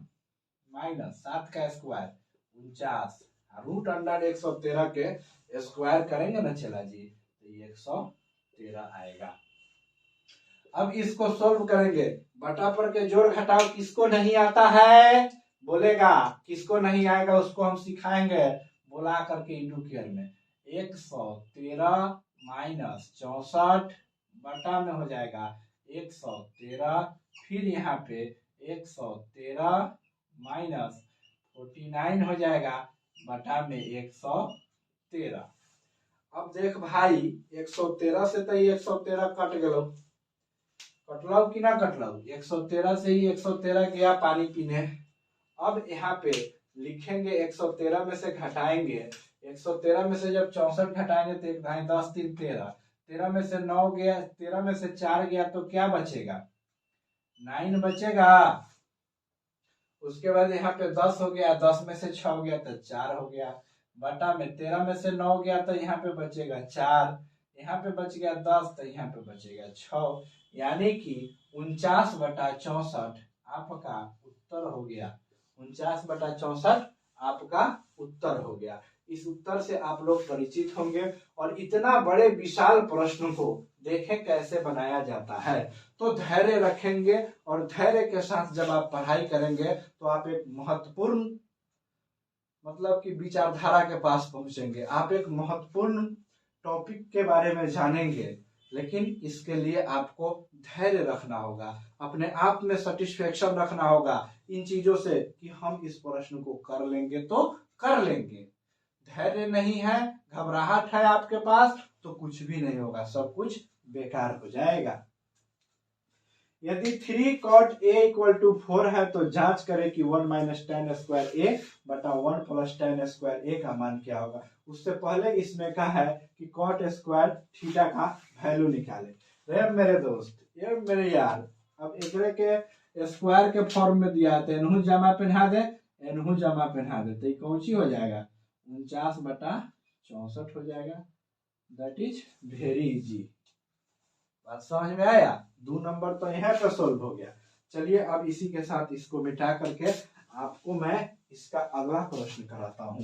माइनस 7 का स्क्वायर 49, रूट अंडर 113 के स्क्वायर करेंगे ना चेला जी तो 113 आएगा। अब इसको सोल्व करेंगे, बटा पर के जोड़ घटाव किसको नहीं आता है बोलेगा, किसको नहीं आएगा उसको हम सिखाएंगे बोला करके एडुकेयर में। 113 माइनस 64 बटा में हो जाएगा 113, फिर यहाँ पे 113 माइनस 49 हो जाएगा बटा में 113। अब देख भाई 113 से तो 113 कट गलो, कटलाऊ कि ना कटलाऊ, 113 से ही 113 गया पानी पीने। अब यहाँ पे लिखेंगे 113 में से घटाएंगे, 113 में से जब 64 घटाएंगे तो 1 ढाई 10 3 13, 13 में से 9 गया, 13 में से 4 गया तो क्या बचेगा 9 बचेगा। उसके बाद यहाँ पे 10 हो गया, 10 में से 6 गया तो 4 हो गया, बटा में 13 में से 9 गया तो यहाँ पे बचेगा 4, यहाँ पे बच गया 10 तो यहाँ पे बचेगा 6, यानी कि 49/64 आपका उत्तर हो गया। 49/64 आपका उत्तर हो गया। इस उत्तर से आप लोग परिचित होंगे और इतना बड़े विशाल प्रश्न को देखें कैसे बनाया जाता है। तो धैर्य रखेंगे और धैर्य के साथ जब आप पढ़ाई करेंगे तो आप एक महत्वपूर्ण मतलब कि विचारधारा के पास पहुंचेंगे, आप एक महत्वपूर्ण टॉपिक के बारे में जानेंगे। लेकिन इसके लिए आपको धैर्य रखना होगा, अपने आप में सेटिस्फेक्शन रखना होगा इन चीजों से कि हम इस प्रश्न को कर लेंगे तो कर लेंगे। धैर्य नहीं है, घबराहट है आपके पास तो कुछ भी नहीं होगा, सब कुछ बेकार हो जाएगा। यदि 3 cot a = 4 है तो जांच करें कि 1 - tan स्क्वायर a बटा 1 + tan स्क्वायर a का मान क्या होगा। उससे पहले इसमें कहा है कि cot स्क्वायर थीटा का वैल्यू निकाले। तो मेरे दोस्त, ये मेरे यार, अब एकरे के स्क्वायर के फॉर्म में दिया है तो एनहू जमा पहना दे, एनहू जमा पहना दे, तो ये कौन सी हो जाएगा 49/64 हो जाएगा। That is very easy. बात समझ में आया। 2 नंबर तो यहाँ पे सोल्व हो गया। चलिए अब इसी के साथ इसको मिटा करके आपको मैं इसका अगला प्रश्न कराता हूं।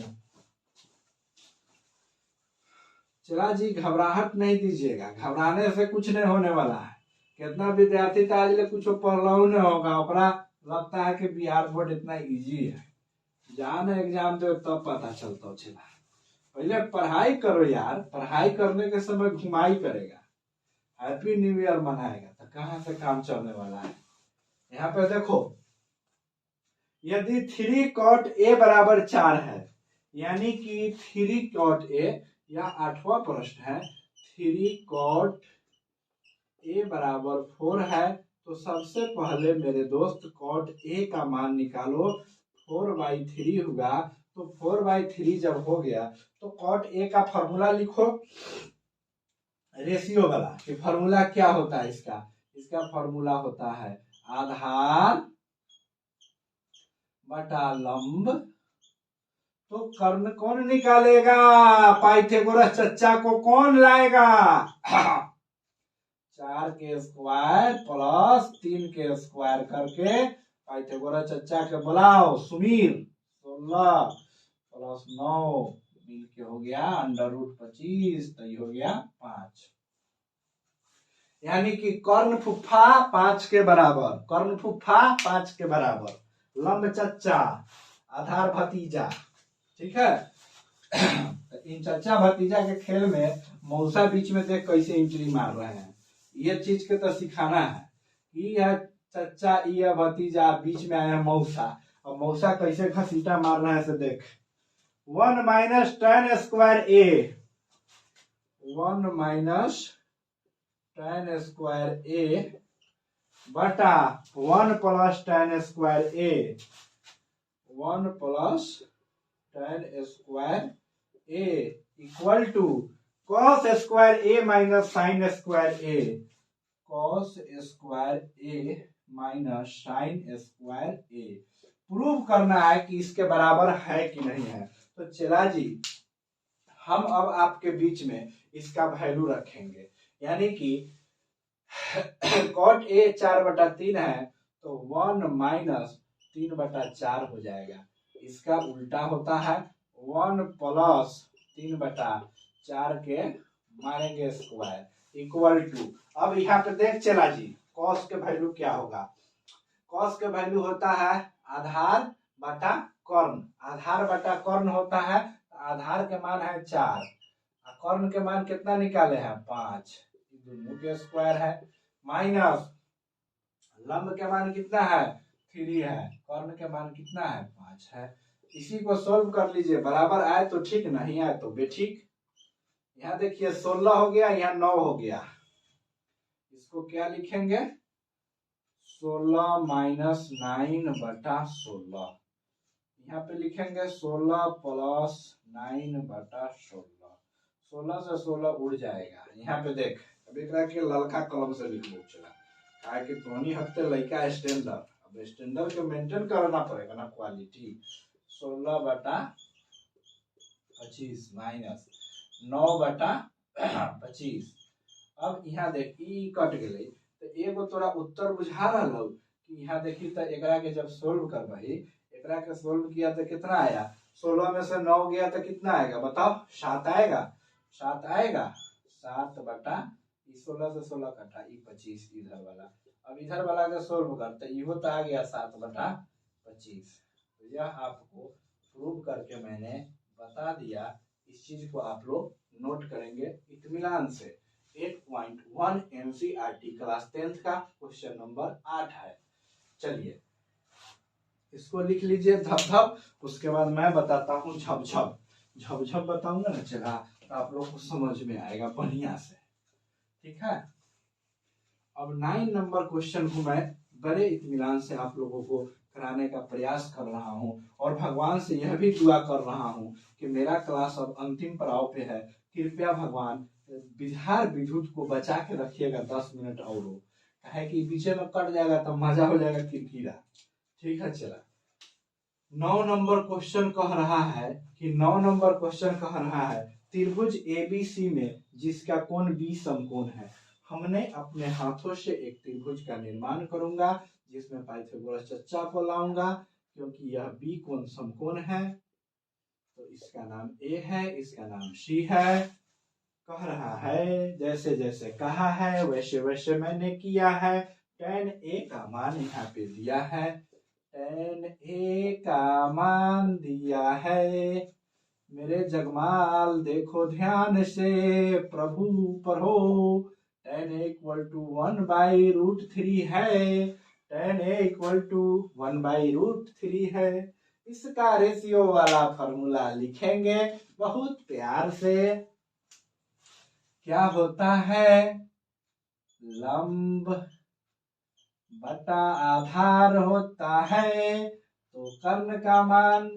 चला जी, घबराहट नहीं दीजिएगा, घबराने से कुछ नहीं होने वाला है। कितना विद्यार्थी तो आज ले कुछ पढ़ रहा नहीं होगा, ओकरा लगता है कि बिहार बोर्ड इतना इजी है, जान एग्जाम दो तब पता चलता चला। पहले पढ़ाई करो यार, पढ़ाई करने के समय घुमाई करेगा, हैप्पी न्यू ईयर मनाएगा तो कहां से काम चलने वाला है। यहाँ पे देखो, यदि 3 cot a = 4 है, यानी कि 3 cot a, या 8वां प्रश्न है 3 cot a = 4 है, तो सबसे पहले मेरे दोस्त cot a का मान निकालो। 4/3 होगा, तो 4/3 जब हो गया तो cot a का फॉर्मूला लिखो रेशियो वाला। कि फॉर्मूला क्या होता है इसका फॉर्मूला होता है आधार बटा लंब। तो कर्ण कौन निकालेगा, पाइथागोरस चच्चा को कौन लाएगा 4 के स्क्वायर प्लस 3 के स्क्वायर करके पाइथागोरस चच्चा के बुलाओ। सुमीर 16 + 9 मिलके हो गया √25, तो ये हो गया 5। यानी कि कर्ण फुफ्फा 5 के बराबर, कर्ण फुफ्फा 5 के बराबर, लंब चच्चा आधार भतीजा। ठीक है। तो इन चच्चा भतीजा के खेल में मौसा बीच में देख कैसे एंट्री मार रहे हैं, ये चीज के तो सिखाना है कि यह चच्चा ये भतीजा बीच में आया मौसा, और मौसा कैसे घसीटा मार रहे हैं से देख। 1 - tan square a, 1 - tan square a बटा 1 + tan square a, 1 + tan square a = cos square a - sin square a, cos square a - sin square a। Prove करना है कि इसके बराबर है कि नहीं है। तो चला जी, हम अब आपके बीच में इसका वैल्यू रखेंगे, यानी कि cot a 4/3 है तो 1 - 3/4 हो जाएगा। इसका उल्टा होता है 1 + 3/4 के मारेंगे स्क्वायर = अब यहाँ पे देख चला जी, cos के वैल्यू क्या होगा। cos के वैल्यू होता है आधार बटा कर्ण, आधार बटा कर्ण होता है। आधार के मान है 4, कर्ण के मान कितना निकाले हैं 5, दोनों के स्क्वायर है, माइनस लंब के मान कितना है 3 है, कर्ण के मान कितना है 5 है। इसी को सोल्व कर लीजिए, बराबर आए तो ठीक, नहीं आए तो बेठीक। यहाँ देखिए 16 हो गया, यहाँ 9 हो गया, इसको क्या लिखेंगे 16 - 9/16। यहाँ पे लिखेंगे 16 प्लस 9/16। 16 से 16 उड़ जाएगा। यहाँ पे देख, अब एक के ललका कलम से लिख लो चला, काहे कि तोनी हफ्ते लड़का स्टैंडर्ड, अब स्टैंडर्ड के मेंटेन करना पड़ेगा ना क्वालिटी। 16/25 माइनस 9/25। अब यहाँ देख ई कट गए तो एगो तोरा उत्तर बुझा रहा कि यहाँ देखी तो एकरा के जब सोल्व करबही, एकरा के सोल्व किया तो कितना आया, 16 में से 9 गया तो कितना आएगा बताओ, 7 आएगा। 7 आएगा, 7/16 से 16 कटा, 25 इधर वाला। अब इधर वाला का सोल्व करते इहो तो आ गया 7/25। तो यह आपको प्रूव करके मैंने बता दिया। इस चीज को आप लोग नोट करेंगे इत्मीनान से। 8.1 एनसीईआरटी क्लास 10th का क्वेश्चन नंबर 8 है। चलिए इसको लिख लीजिए धब, उसके बाद मैं बताता हूँ झब बताऊंगा ना चला, तो आप लोग को समझ में आएगा बढ़िया से, ठीक है। अब 9 नंबर क्वेश्चन को मैं बड़े इत्मीनान से आप लोगों को कराने का प्रयास कर रहा हूं, और भगवान से यह भी दुआ कर रहा हूं कि मेरा क्लास अब अंतिम पड़ाव पे है, कृपया भगवान बिहार विद्युत को बचा के रखिएगा 10 मिनट और, कहे कि बीच में कट जाएगा तो मजा हो जाएगा किरकिरा, ठीक है। चला 9 नंबर क्वेश्चन कह रहा है कि 9 नंबर क्वेश्चन कह रहा है त्रिभुज एबीसी में जिसका कोण बी समकोण है, हमने अपने हाथों से एक त्रिभुज का निर्माण करूंगा जिसमें पाइथागोरस चच्चा को लाऊंगा, क्योंकि यह बी कोण समकोण है, तो इसका नाम ए है, इसका नाम सी है। कह रहा है जैसे जैसे कहा है वैसे वैसे मैंने किया है। tan a का मान यहाँ पे दिया है, tan a का मान दिया है। मेरे जगमाल देखो ध्यान से, प्रभु पढ़ो। tan a = 1/√3 है, tan a = 1/√3 है। इसका रेशियो वाला फॉर्मूला लिखेंगे बहुत प्यार से। क्या होता है, लंब बटा आधार होता है। तो कर्ण का मान,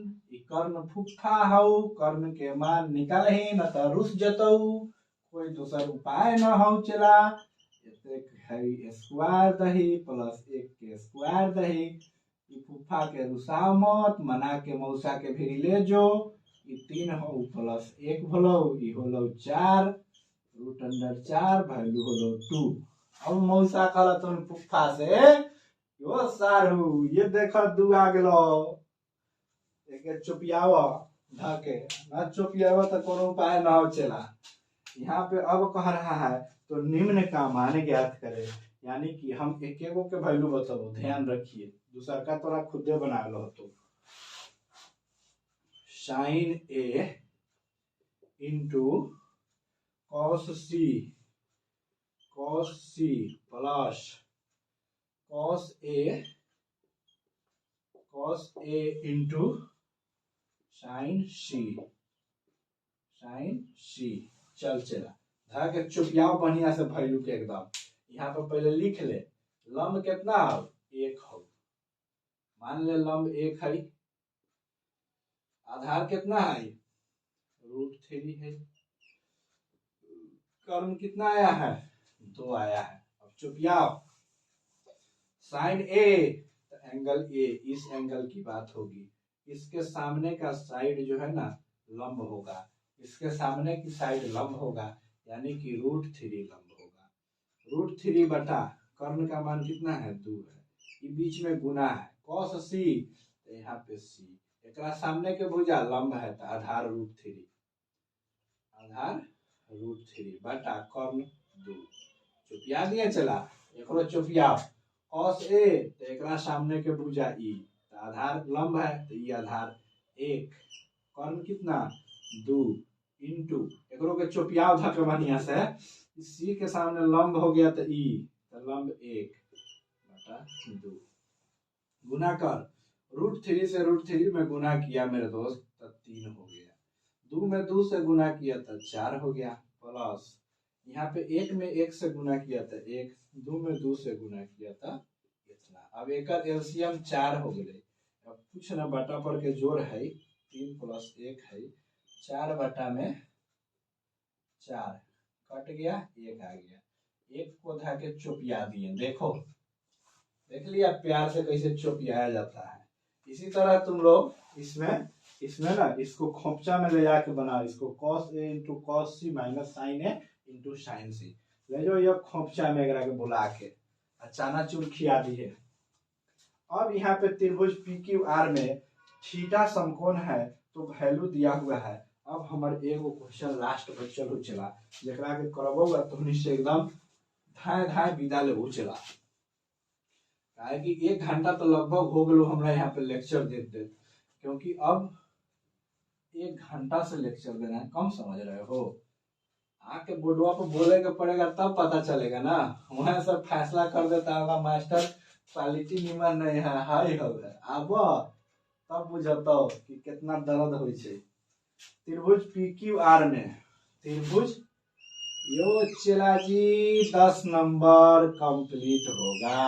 कर्ण फुफा हो, कर्ण के मान निकल ही न तो रुस जतऊ, कोई दूसर उपाय न हो चला। एक है स्क्वायर दही प्लस 1 के स्क्वायर दही, फुफा के रुसाव मत, मना के मौसा के भी ले जो, 3 हो प्लस 1 भलो, ई होलो 4, √4 वैल्यू होलो 2। अब मौसा कहला तुम फुफा से यो सारू ये देखो 2 आ गेलो, एक चुपियाव ढके ना, चुपियाव तो कोनो उपाय ना हो चला। यहाँ पे अब कह रहा है तो निम्न का मान ज्ञात करे, यानी कि हम एक एगो के वैल्यू बताओ, ध्यान रखिए दूसरा का तोरा खुदे बना लो। तो sin a into cos c plus cos a into sin c। चल चला धा के चुपियाओ बढ़िया से वैल्यू के एकदम। यहाँ पर पहले लिख ले लंब कितना हो, 1 हो, मान ले लंब 1 है, आधार कितना है, √3 है, कर्ण कितना आया है, 2 आया है। अब चुपियाओ साइन ए, तो एंगल ए, इस एंगल की बात होगी, इसके सामने का साइड जो है ना लंब होगा, इसके सामने की साइड लंब होगा, यानी कि √3 लंब होगा। √3 बटा कर्ण का मान कितना है, 2 है, ये बीच में गुना है, cos c, तो यहाँ पे c, एक सामने के भुजा लंब है तो आधार √3, आधार √3 बटा कर्ण 2। चुपिया दिए चला, एक चुपिया cos a, तो एक सामने के भुजा e, तो आधार लंब है तो ये आधार 1, कर्ण कितना 2 इंटू एकरो के चुपिया धके बढ़िया से, सी के सामने लंब हो गया तो ई, तो लंब 1 बटा 2, गुना कर √3 से √3 में गुना किया मेरे दोस्त तो 3 हो गया, 2 में 2 से गुना किया तो 4 हो गया, प्लस यहाँ पे 1 में 1 से गुना किया तो 1, 2 में 2 से गुना किया था इतना। अब एक एलसीएम 4 हो गए। अब कुछ न बटा पर के जोड़ है 3 + 1 है 4 बटा में 4 कट गया 1 आ गया। 1 को धा के चौपिया दिए। देखो देख लिया प्यार से कैसे चौपियाया जाता है। इसी तरह तुम लोग इसमें ना इसको खोपचा में ले जाके बनाओ। इसको cos A × cos C - sin A × sin C ले जाओ ये खोपचा में एकरा के बुला के चनाचूर खिया दी है। अब यहाँ पे त्रिभुज PQR में थीटा समकोण है तो वैल्यू दिया हुआ है। अब हमारे एगो क्वेश्चन लास्ट पर चलो चला जरा के करबोगा तो से एकदम धाए धाए विदा ले चला काहे कि 1 घंटा तो लगभग हो गलो हमरा यहाँ पे लेक्चर देते, क्योंकि अब 1 घंटा से लेक्चर देना है। कम समझ रहे हो? आके बोर्डवा पर बोले के पड़ेगा तब पता चलेगा ना। वहां सब फैसला कर देता होगा मास्टर क्वालिटी निमन नहीं है हाई हो है। अब तब बुझतो कि कितना दर्द हो छे। त्रिभुज PQR में त्रिभुज यो चला जी 10 नंबर कंप्लीट होगा।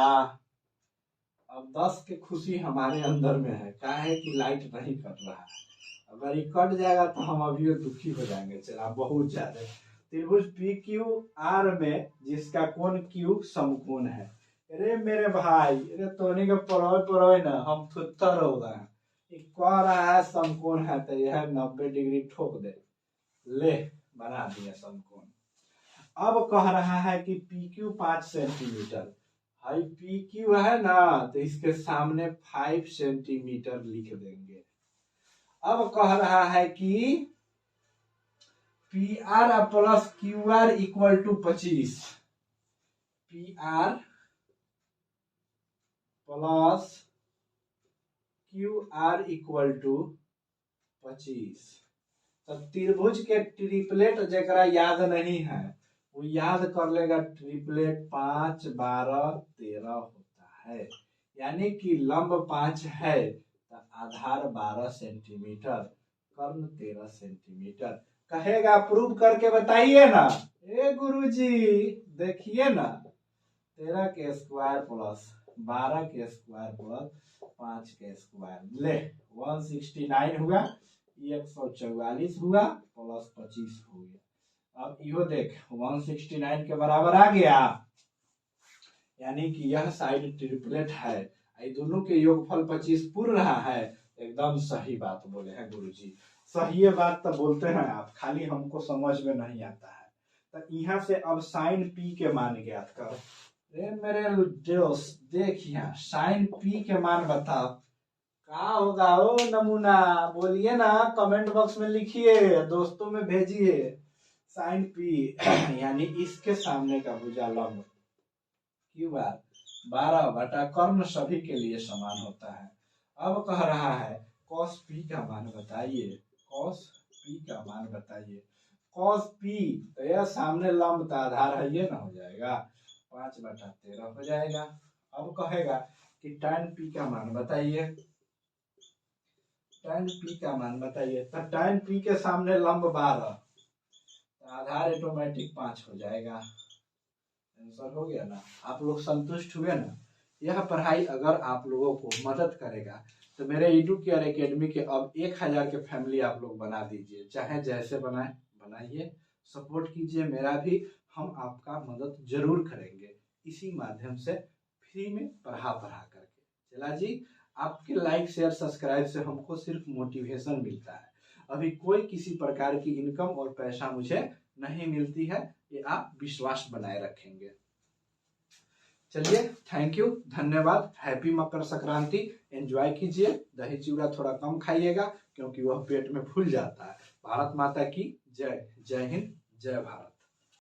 अब 10 की खुशी हमारे अंदर में है। क्या है कि लाइट नहीं कट रहा है। अगर ये कट जाएगा तो हम अभी दुखी हो जाएंगे चला बहुत ज्यादा। त्रिभुज PQR में जिसका कोण Q समकोण है। अरे मेरे भाई अरे तोनी के पढ़ो ना हम थुत्तर हो गए। कह रहा है समकोण है तो यह 90 डिग्री ठोक दे ले बना दिया समकोण। अब कह रहा है कि PQ 5 सेंटीमीटर हाई PQ है ना तो इसके सामने 5 सेंटीमीटर लिख देंगे। अब कह रहा है कि PR + QR = 25 PR + QR = 25। तो त्रिभुज के ट्रिपलेट जरा याद नहीं है वो याद कर लेगा। ट्रिपलेट 5 12 13 होता है, यानी कि लंब 5 है तो आधार 12 सेंटीमीटर कर्ण 13 सेंटीमीटर। कहेगा प्रूव करके बताइए ना। ए गुरुजी देखिए ना 13 के स्क्वायर प्लस 12 के स्क्वायर प्लस 5 के स्क्वायर ले 169 हुआ। 144 हुआ प्लस 25 हो गया। अब यो देख 169 के बराबर आ गया, यानी कि यह साइड ट्रिपलेट है। ये दोनों के योगफल 25 पूर्ण रहा है। एकदम सही बात बोले हैं गुरुजी। सही बात तो बोलते हैं आप, खाली हमको समझ में नहीं आता है। तो यहाँ से अब साइन P के मान ज्ञात करो। मेरे दोस्त देखिए साइन P के मान बताओ क्या होगा। ओ नमूना बोलिए ना, कमेंट बॉक्स में लिखिए, दोस्तों में भेजिए। साइन P यानी इसके सामने का भुजा लंब QR 12 बटा कर्ण सभी के लिए समान होता है। अब कह रहा है cos P का मान बताइए। cos P का मान बताइए। cos P तो यह सामने लंब का आधार है, ये ना हो जाएगा 5/13 हो जाएगा। अब कहेगा कि tan P का मान बताइए। tan P का मान बताइए। तो tan P के सामने लंब 12 तो आधार ऑटोमेटिक 5 हो जाएगा। आंसर हो गया ना। आप लोग संतुष्ट हुए ना। यह पढ़ाई अगर आप लोगों को मदद करेगा तो मेरे एडुकेयर एकेडमी के अब 1000 के फैमिली आप लोग बना दीजिए। चाहे जैसे बनाइए, सपोर्ट कीजिए मेरा भी, हम आपका मदद जरूर करेंगे इसी माध्यम से फ्री में पढ़ा करके। चला जी, आपके लाइक शेयर सब्सक्राइब से हमको सिर्फ मोटिवेशन मिलता है। अभी कोई किसी प्रकार की इनकम और पैसा मुझे नहीं मिलती है, ये आप विश्वास बनाए रखेंगे। चलिए थैंक यू, धन्यवाद। हैप्पी मकर संक्रांति। एंजॉय कीजिए। दही चूड़ा थोड़ा कम खाइएगा क्योंकि वह पेट में फूल जाता है। भारत माता की जय। जय हिंद, जय भारत।